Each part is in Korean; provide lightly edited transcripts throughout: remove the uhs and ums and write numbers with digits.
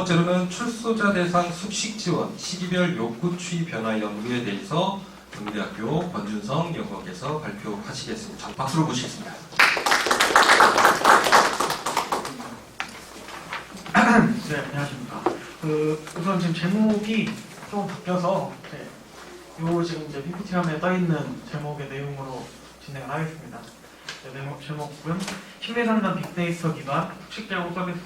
번째로는 출소자 대상 숙식 지원 시기별 욕구 추이 변화 연구에 대해서 경희대학교 권준성 연구원께서 발표하시겠습니다. 박수로 모시겠습니다. 네, 안녕하십니까. 우선 지금 제목이 좀 바뀌어서 요 지금 이제 PPT 화면에 떠 있는 제목의 내용으로 진행을 하겠습니다. 제목은 심리상담 빅데이터 기반 숙식 제공 서비스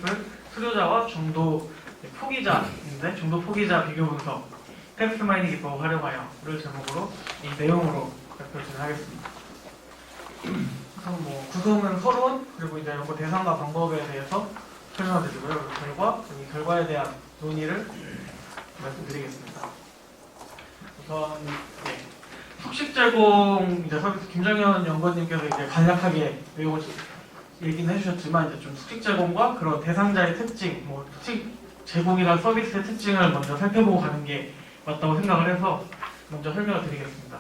수료자와 중도 포기자인데 중도 포기자 비교 분석 텍스트 마이닝 기법을 활용하여를 제목으로 이 내용으로 발표를 진행하겠습니다. 우선 구성은 서론 그리고 이제 연구 대상과 방법에 대해서 설명드리고요. 결과 이 결과에 대한 논의를 말씀드리겠습니다. 우선 숙식 제공 이제 서비스 김정현 연구원님께서 이제 간략하게 내용을 얘기는 해주셨지만 이제 좀 숙식 제공과 그런 대상자의 특징, 숙식 제공이란 서비스의 특징을 먼저 살펴보고 가는 게 맞다고 생각을 해서 먼저 설명을 드리겠습니다.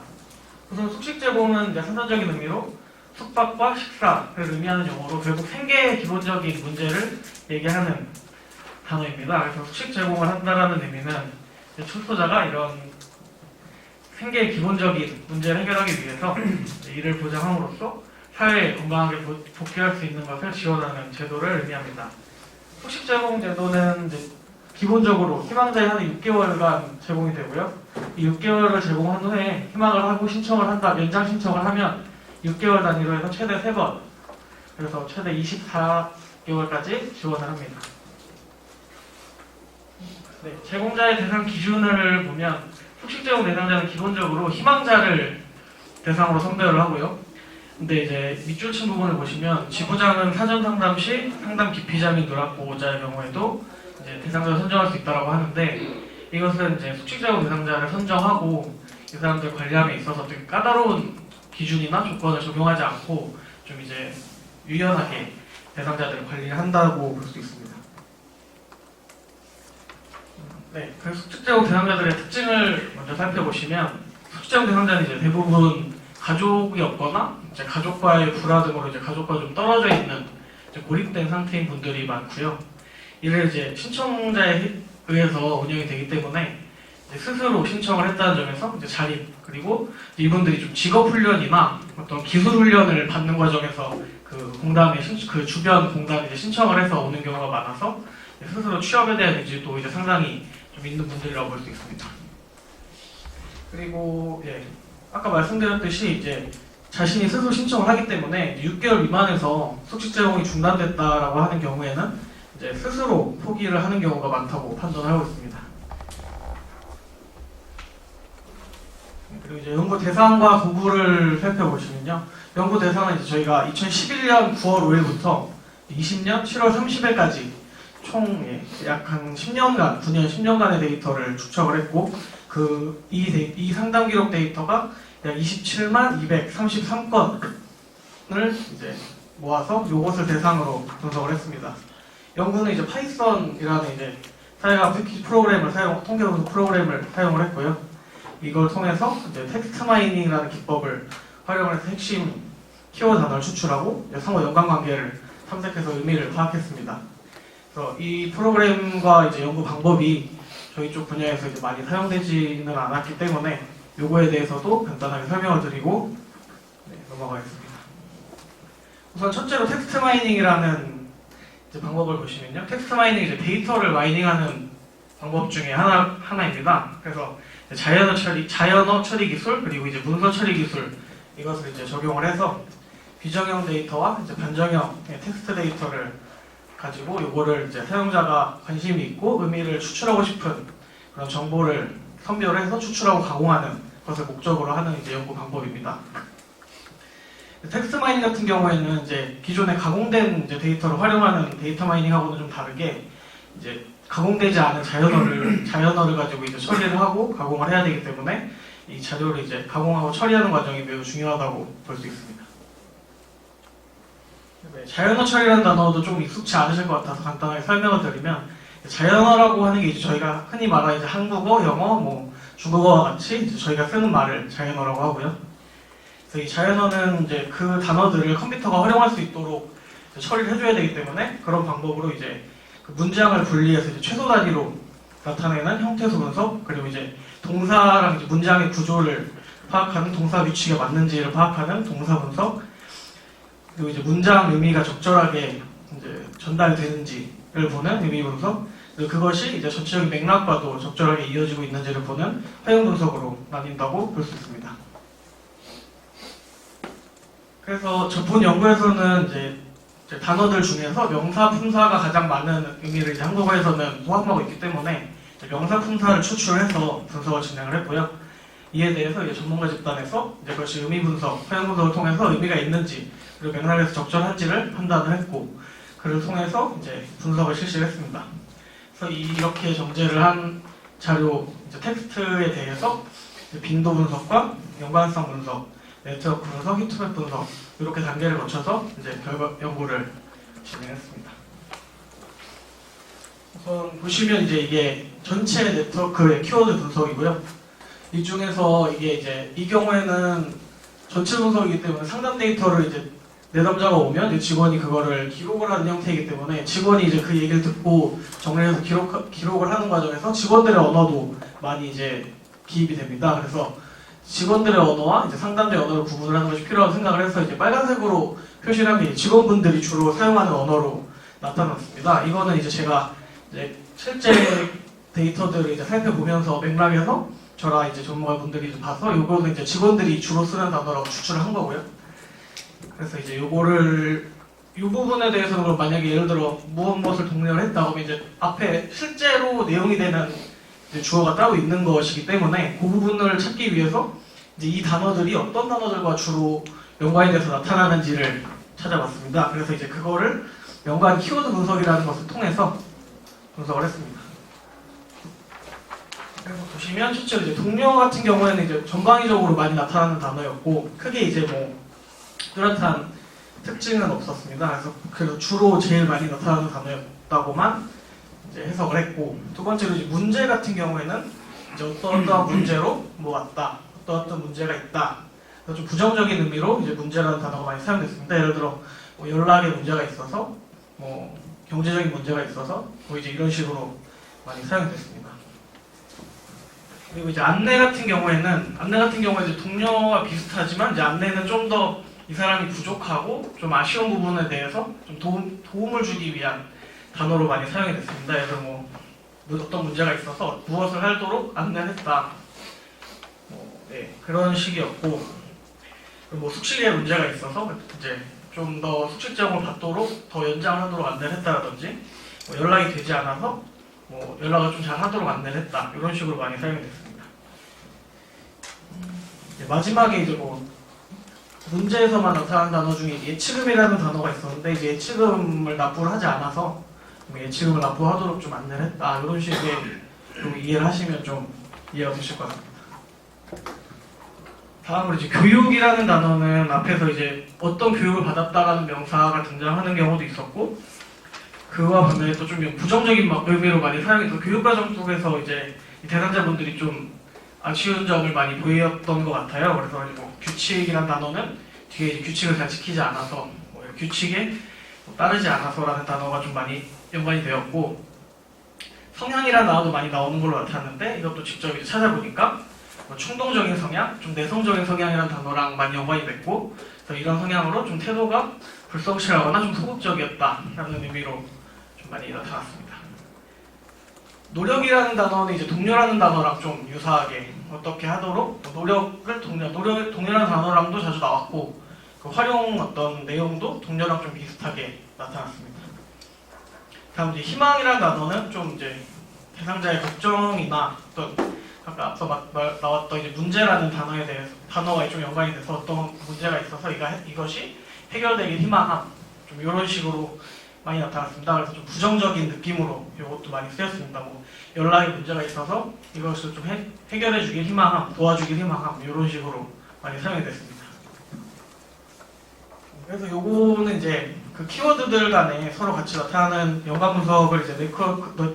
우선 숙식 제공은 이제 선천적인 의미로 숙박과 식사를 의미하는 용어로 결국 생계의 기본적인 문제를 얘기하는 단어입니다. 그래서 숙식 제공을 한다라는 의미는 출소자가 이런 생계의 기본적인 문제를 해결하기 위해서 이를 보장함으로써 사회에 건강하게 복귀할 수 있는 것을 지원하는 제도를 의미합니다. 숙식 제공 제도는 이제 기본적으로 희망자에 한 6개월간 제공이 되고요. 이 6개월을 제공한 후에 희망을 하고 신청을 한다, 연장 신청을 하면 6개월 단위로 해서 최대 3번, 그래서 최대 24개월까지 지원을 합니다. 제공자의 대상 기준을 보면 숙식 제공 대상자는 기본적으로 희망자를 대상으로 선별을 하고요. 근데 이제 밑줄 친 부분을 보시면 지부장은 사전 상담 시 상담 기피자 및 누락보호자의 경우에도 이제 대상자를 선정할 수 있다고 하는데 이것은 이제 숙식 제공 대상자를 선정하고 이 사람들 관리함에 있어서 되게 까다로운 기준이나 조건을 적용하지 않고 좀 이제 유연하게 대상자들을 관리를 한다고 볼 수 있습니다. 그래서 숙식 제공 대상자들의 특징을 먼저 살펴보시면 숙식 제공 대상자는 이제 대부분 가족이 없거나 이제 가족과의 불화 등으로 이제 가족과 좀 떨어져 있는 이제 고립된 상태인 분들이 많고요. 이를 이제 신청자에 의해서 운영이 되기 때문에 이제 스스로 신청을 했다는 점에서 이제 자립 그리고 이분들이 좀 직업 훈련이나 어떤 기술 훈련을 받는 과정에서 그 공단에 그 주변 공단에 이제 신청을 해서 오는 경우가 많아서 스스로 취업에 대한 의지도 이제 상당히 좀 있는 분들이라고 볼 수 있습니다. 그리고 아까 말씀드렸듯이 이제 자신이 스스로 신청을 하기 때문에 6개월 미만에서 숙식 제공이 중단됐다라고 하는 경우에는 이제 스스로 포기를 하는 경우가 많다고 판단하고 있습니다. 그리고 이제 연구 대상과 도구를 살펴보시면요. 연구 대상은 이제 저희가 2011년 9월 5일부터 20년 7월 30일까지 총 약 한 10년간, 9년, 10년간의 데이터를 축적을 했고 이 상담 기록 데이터가 약 27만 233건을 이제 모아서 이것을 대상으로 분석을 했습니다. 연구는 이제 파이썬이라는 이제 사회과학 패키지 프로그램을 통계 분석 프로그램을 사용을 했고요. 이걸 통해서 이제 텍스트 마이닝이라는 기법을 활용을 해서 핵심 키워드 단어를 추출하고 상호 연관관계를 탐색해서 의미를 파악했습니다. 그래서 이 프로그램과 이제 연구 방법이 저희 쪽 분야에서 이제 많이 사용되지는 않았기 때문에 요거에 대해서도 간단하게 설명을 드리고 넘어가겠습니다. 우선 첫째로 텍스트 마이닝이라는 이제 방법을 보시면요. 텍스트 마이닝 이제 데이터를 마이닝하는 방법 중에 하나입니다. 그래서 자연어 처리 기술 그리고 이제 문서 처리 기술 이것을 이제 적용을 해서 비정형 데이터와 이제 반정형 텍스트 데이터를 가지고 요거를 이제 사용자가 관심이 있고 의미를 추출하고 싶은 그런 정보를 선별해서 추출하고 가공하는 것을 목적으로 하는 이제 연구 방법입니다. 텍스트 마이닝 같은 경우에는 이제 기존에 가공된 이제 데이터를 활용하는 데이터 마이닝하고는 좀 다르게 이제 가공되지 않은 자연어를 가지고 이제 처리를 하고 가공을 해야 되기 때문에 이 자료를 이제 가공하고 처리하는 과정이 매우 중요하다고 볼 수 있습니다. 자연어 처리라는 단어도 좀 익숙치 않으실 것 같아서 간단하게 설명을 드리면 자연어라고 하는 게 이제 저희가 흔히 말하는 이제 한국어, 영어, 중국어와 같이 이제 저희가 쓰는 말을 자연어라고 하고요. 그래서 이 자연어는 이제 그 단어들을 컴퓨터가 활용할 수 있도록 처리를 해줘야 되기 때문에 그런 방법으로 이제 그 문장을 분리해서 이제 최소 단위로 나타내는 형태소 분석, 그리고 이제 동사랑 이제 문장의 구조를 파악하는 동사 위치가 맞는지를 파악하는 동사 분석, 그리고 이제 문장 의미가 적절하게 이제 전달되는지를 보는 의미 분석, 그리고 그것이 이제 전체적인 맥락과도 적절하게 이어지고 있는지를 보는 활용 분석으로 나뉜다고 볼 수 있습니다. 그래서 저 본 연구에서는 이제 단어들 중에서 명사, 품사가 가장 많은 의미를 이제 한국어에서는 포함하고 있기 때문에 명사, 품사를 추출해서 분석을 진행을 했고요. 이에 대해서 이제 전문가 집단에서 이제 그것이 의미 분석, 활용 분석을 통해서 의미가 있는지 그리고 맥락에서 적절한지를 판단을 했고, 그를 통해서 이제 분석을 실시를 했습니다. 그래서 이렇게 정제를 한 자료 이제 텍스트에 대해서 이제 빈도 분석과 연관성 분석, 네트워크 분석, 히트맵 분석 이렇게 단계를 거쳐서 이제 결과 연구를 진행했습니다. 우선 보시면 이제 이게 전체 네트워크의 키워드 분석이고요. 이 중에서 이게 이제 이 경우에는 전체 분석이기 때문에 상담 데이터를 이제 내담자가 오면 이제 직원이 그거를 기록을 하는 형태이기 때문에 직원이 이제 그 얘기를 듣고 정리해서 기록을 하는 과정에서 직원들의 언어도 많이 이제 기입이 됩니다. 그래서 직원들의 언어와 이제 상담자의 언어를 구분을 하는 것이 필요하다고 생각을 해서 이제 빨간색으로 표시를 한 게 직원분들이 주로 사용하는 언어로 나타났습니다. 이거는 이제 제가 이제 실제 데이터들을 이제 살펴보면서 맥락에서 저랑 이제 전문가분들이 봐서 이거는 이제 직원들이 주로 쓰는 단어라고 추출을 한 거고요. 그래서 이제 요거를 이 부분에 대해서는 그럼 만약에 예를 들어 무엇을 독려를 했다 그러면 이제 앞에 실제로 내용이 되는 이제 주어가 따로 있는 것이기 때문에 그 부분을 찾기 위해서 이제 이 단어들이 어떤 단어들과 주로 연관이 돼서 나타나는지를 찾아봤습니다. 그래서 이제 그거를 연관 키워드 분석이라는 것을 통해서 분석을 했습니다. 그래서 보시면 실제로 이제 동료 같은 경우에는 이제 전방위적으로 많이 나타나는 단어였고 크게 이제 뭐 뚜렷한 특징은 없었습니다. 그래서 주로 제일 많이 나타나는 단어였다고만 이제 해석을 했고, 두 번째로 이제 문제 같은 경우에는 이제 어떠한 문제로 뭐 왔다, 어떤 문제가 있다. 그래서 좀 부정적인 의미로 이제 문제라는 단어가 많이 사용됐습니다. 예를 들어 뭐 연락에 문제가 있어서, 뭐 경제적인 문제가 있어서, 뭐 이제 이런 식으로 많이 사용됐습니다. 그리고 이제 안내 같은 경우에는 이제 동료와 비슷하지만 이제 안내는 좀 더 이 사람이 부족하고 좀 아쉬운 부분에 대해서 좀 도움을 주기 위한 단어로 많이 사용이 됐습니다. 그래서 뭐 어떤 문제가 있어서 무엇을 하도록 안내했다. 네, 그런 식이었고, 뭐 숙식에 문제가 있어서 이제 좀 더 숙식장을 받도록 더 연장을 하도록 안내를 했다라든지, 뭐 연락이 되지 않아서 뭐 연락을 좀 잘 하도록 안내를 했다. 이런 식으로 많이 사용이 됐습니다. 마지막에 이제 뭐 문제에서만 나타나는 단어 중에 예치금이라는 단어가 있었는데 이제 예치금을 납부를 하지 않아서 예치금을 납부하도록 좀 안내를 했다. 이런 식의 좀 이해를 하시면 좀 이해가 되실 것 같습니다. 다음으로 이제 교육이라는 단어는 앞에서 이제 어떤 교육을 받았다라는 명사가 등장하는 경우도 있었고, 그와 반면에 또 좀 부정적인 의미로 많이 사용해서 교육과정 속에서 이제 대상자분들이 좀 아쉬운 점을 많이 보였던 것 같아요. 그래서 뭐 규칙이라는 단어는 뒤에 이제 규칙을 잘 지키지 않아서, 뭐 규칙에 따르지 않아서라는 단어가 좀 많이 연관이 되었고, 성향이라는 단어도 많이 나오는 걸로 나타났는데 이것도 직접 이제 찾아보니까 뭐 충동적인 성향, 좀 내성적인 성향이라는 단어랑 많이 연관이 됐고, 그래서 이런 성향으로 좀 태도가 불성실하거나 좀 소극적이었다라는 의미로 좀 많이 나타났습니다. 노력이라는 단어는 이제 동료라는 단어랑 좀 유사하게 어떻게 하도록 노력을 동료라는 단어랑도 자주 나왔고, 그 활용 어떤 내용도 동료랑 좀 비슷하게 나타났습니다. 다음 이제 희망이라는 단어는 좀 이제 대상자의 걱정이나 어떤 아까 앞서 나왔던 이제 문제라는 단어가 좀 연관이 돼서 어떤 문제가 있어서 이것이 해결되길 희망함, 좀 이런 식으로 많이 나타났습니다. 그래서 좀 부정적인 느낌으로 이것도 많이 쓰였습니다. 뭐 연락에 문제가 있어서 이것을 좀 해결해주길 희망함, 도와주길 희망함, 이런 식으로 많이 사용이 됐습니다. 그래서 요거는 이제 그 키워드들 간에 서로 같이 나타나는 연관 분석을 이제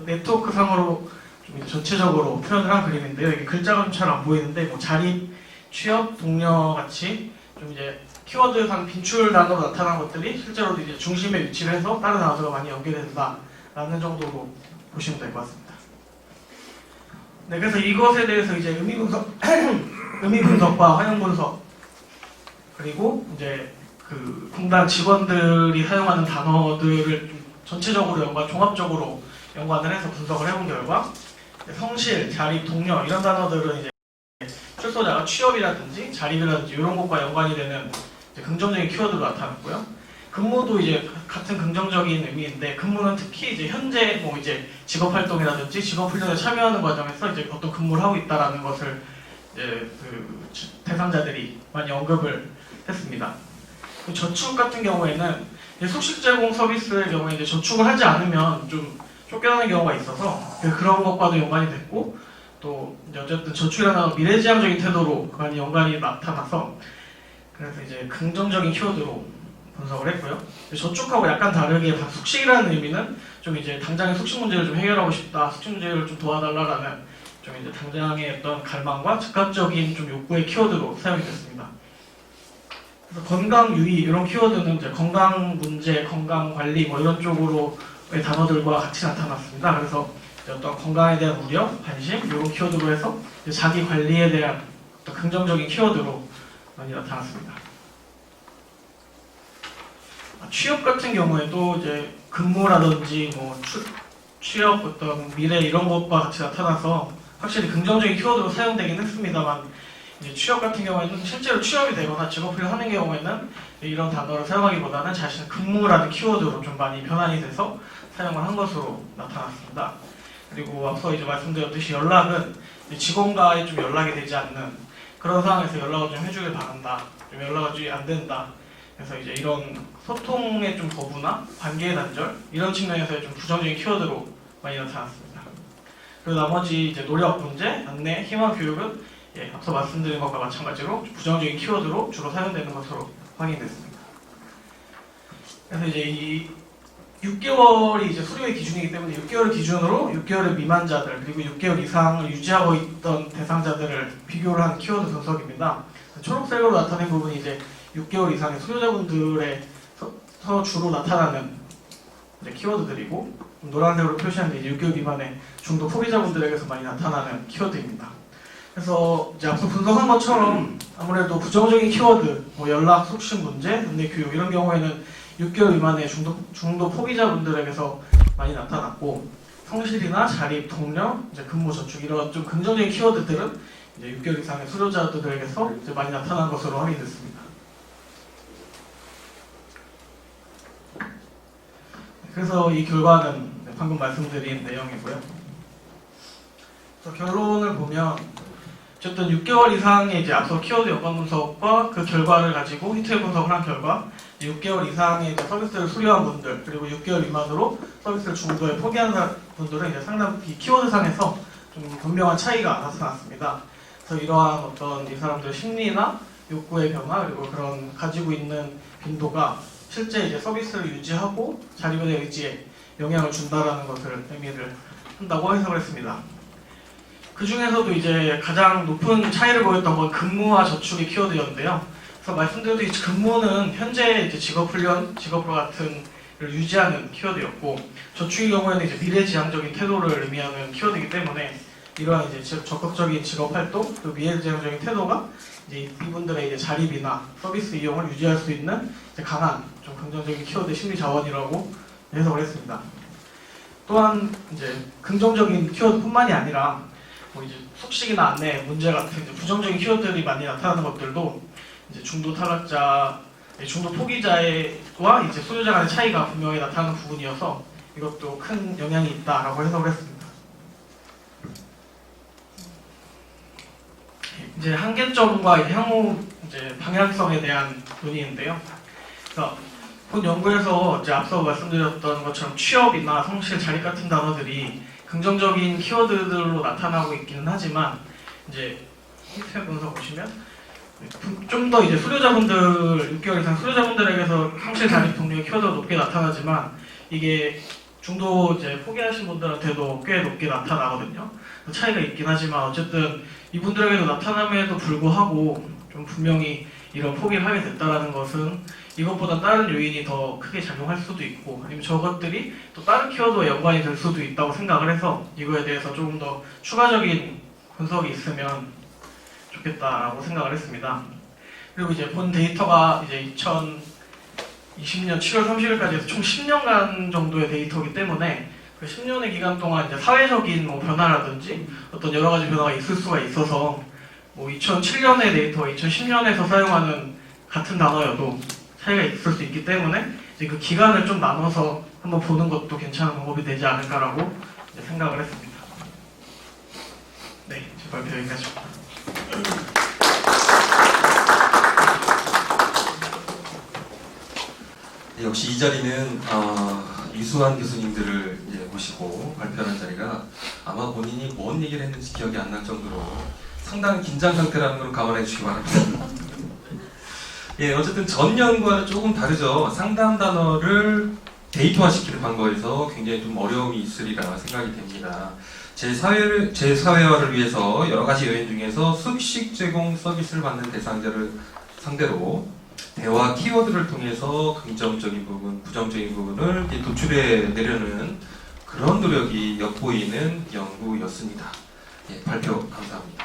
네트워크 상으로 좀 이제 전체적으로 표현을 한 그림인데요. 이게 글자가 좀 잘 안 보이는데 뭐 자립, 취업, 동료 같이 좀 이제 키워드상 빈출 단어로 나타난 것들이 실제로도 이제 중심에 위치를 해서 다른 단어가 많이 연결된다 라는 정도로 보시면 될 것 같습니다. 네, 그래서 이것에 대해서 이제 의미 분석, 의미 분석과 활용 분석, 그리고 이제 그 공단 직원들이 사용하는 단어들을 좀 전체적으로 종합적으로 연관을 해서 분석을 해본 결과 성실, 자립, 동료 이런 단어들은 이제 출소자가 취업이라든지 자립이라든지 이런 것과 연관이 되는 이제 긍정적인 키워드로 나타났고요. 근무도 이제 같은 긍정적인 의미인데 근무는 특히 이제 현재 뭐 이제 직업 활동이라든지 직업 훈련에 참여하는 과정에서 이제 어떤 근무를 하고 있다라는 것을 이제 그 대상자들이 많이 언급을 했습니다. 그 저축 같은 경우에는 이제 숙식 제공 서비스의 경우에 이제 저축을 하지 않으면 좀 쫓겨나는 경우가 있어서 그런 것과도 연관이 됐고 또 이제 어쨌든 저축이라는 미래지향적인 태도로 많이 연관이 나타나서 그래서 이제 긍정적인 키워드로 분석을 했고요. 저축하고 약간 다르게 숙식이라는 의미는 좀 이제 당장의 숙식 문제를 좀 해결하고 싶다, 숙식 문제를 좀 도와달라라는 좀 이제 당장의 어떤 갈망과 즉각적인 좀 욕구의 키워드로 사용이 됐습니다. 그래서 건강 유의 이런 키워드는 이제 건강 문제, 건강 관리 뭐 이런 쪽으로의 단어들과 같이 나타났습니다. 그래서 어떤 건강에 대한 우려, 관심 이런 키워드로 해서 자기 관리에 대한 어떤 긍정적인 키워드로 많이 나타났습니다. 취업 같은 경우에도 이제 근무라든지 뭐 취업 어떤 미래 이런 것과 같이 나타나서 확실히 긍정적인 키워드로 사용되긴 했습니다만 이제 취업 같은 경우에는 실제로 취업이 되거나 직업훈련 하는 경우에는 이런 단어를 사용하기보다는 자신의 근무라는 키워드로 좀 많이 변환이 돼서 사용을 한 것으로 나타났습니다. 그리고 앞서 이제 말씀드렸듯이 연락은 직원과의 좀 연락이 되지 않는 그런 상황에서 연락을 좀 해주길 바란다. 좀 연락이 안 된다. 그래서 이제 이런 소통의 좀 거부나 관계의 단절 이런 측면에서의 좀 부정적인 키워드로 많이 나타났습니다. 그리고 나머지 이제 노력, 문제, 안내, 희망, 교육은 앞서 말씀드린 것과 마찬가지로 부정적인 키워드로 주로 사용되는 것으로 확인됐습니다. 그래서 이제 이 6개월이 이제 수료의 기준이기 때문에 6개월을 기준으로 6개월의 미만자들 그리고 6개월 이상을 유지하고 있던 대상자들을 비교를 한 키워드 분석입니다. 초록색으로 나타낸 부분이 이제 6개월 이상의 수료자분들에서 주로 나타나는 이제 키워드들이고 노란색으로 표시한 게 이제 6개월 미만의 중도 포기자분들에게서 많이 나타나는 키워드입니다. 그래서 이제 앞서 분석한 것처럼 아무래도 부정적인 키워드, 뭐 연락, 숙식 문제, 안내 교육 이런 경우에는 6개월 미만의 중도 포기자분들에게서 많이 나타났고 성실이나 자립, 동료, 이제 근무 저축 이런 좀 긍정적인 키워드들은 이제 6개월 이상의 수료자들에게서 이제 많이 나타난 것으로 확인됐습니다. 그래서 이 결과는 방금 말씀드린 내용이고요. 그래서 결론을 보면 어쨌든 6개월 이상의 이제 앞서 키워드 연관 분석과 그 결과를 가지고 히트 분석을 한 결과 6개월 이상의 이제 서비스를 수료한 분들 그리고 6개월 미만으로 서비스를 중도에 포기한 분들은 이제 상당 이 키워드상에서 좀 분명한 차이가 나타났습니다. 그래서 이러한 어떤 이 사람들의 심리나 욕구의 변화 그리고 그런 가지고 있는 빈도가 실제 이제 서비스를 유지하고 자립에 대한 의지에 영향을 준다라는 것을 의미를 한다고 해석을 했습니다. 그 중에서도 이제 가장 높은 차이를 보였던 건 근무와 저축의 키워드였는데요. 그래서 말씀드렸듯이 근무는 현재 이제 직업훈련, 직업과 같은 를 유지하는 키워드였고 저축의 경우에는 이제 미래지향적인 태도를 의미하는 키워드이기 때문에 이러한 이제 적극적인 직업활동, 그 미래지향적인 태도가 이제 이분들의 이제 자립이나 서비스 이용을 유지할 수 있는 이제 강한 좀 긍정적인 키워드 심리 자원이라고 해석을 했습니다. 또한 이제 긍정적인 키워드뿐만이 아니라 뭐 이제 숙식이나 안내, 문제 같은 이제 부정적인 키워드들이 많이 나타나는 것들도 이제 중도 탈락자, 중도 포기자와 이제 수요자 간의 차이가 분명히 나타나는 부분이어서 이것도 큰 영향이 있다라고 해석을 했습니다. 이제 한계점과 향후 이제 방향성에 대한 논의인데요. 그래서 본 연구에서 이제 앞서 말씀드렸던 것처럼 취업이나 성실, 자립 같은 단어들이 긍정적인 키워드들로 나타나고 있기는 하지만 이제 히트 분석 보시면 좀 더 이제 수료자분들 6개월 이상 수료자분들에게서 성실, 자립, 동료의 키워드가 높게 나타나지만 이게 중도 이제 포기하신 분들한테도 꽤 높게 나타나거든요. 차이가 있긴 하지만 어쨌든 이분들에게도 나타남에도 불구하고 좀 분명히 이런 포기를 하게 됐다라는 것은 이것보다 다른 요인이 더 크게 작용할 수도 있고 아니면 저것들이 또 다른 키워드와 연관이 될 수도 있다고 생각을 해서 이거에 대해서 조금 더 추가적인 분석이 있으면 좋겠다라고 생각을 했습니다. 그리고 이제 본 데이터가 이제 2020년 7월 30일까지 해서 총 10년간 정도의 데이터이기 때문에 그 10년의 기간 동안 이제 사회적인 뭐 변화라든지 어떤 여러 가지 변화가 있을 수가 있어서 뭐 2007년의 데이터와 2010년에서 사용하는 같은 단어여도 차이가 있을 수 있기 때문에 이제 그 기간을 좀 나눠서 한번 보는 것도 괜찮은 방법이 되지 않을까라고 이제 생각을 했습니다. 네, 제 발표 여기까지입니다. 네, 역시 이 자리는 이수환 교수님들을 이제 모시고 발표하는 자리가 아마 본인이 뭔 얘기를 했는지 기억이 안 날 정도로 상당히 긴장 상태라는 걸 감안해 주시기 바랍니다. 예, 어쨌든 전년과는 조금 다르죠. 상담 단어를 데이터화시키는 방법에서 굉장히 좀 어려움이 있으리라 생각이 됩니다. 제 사회화를 위해서 여러 가지 요인 중에서 숙식 제공 서비스를 받는 대상자를 상대로 대화 키워드를 통해서 긍정적인 부분, 부정적인 부분을 도출해 내려는 그런 노력이 엿보이는 연구였습니다. 예, 발표 감사합니다.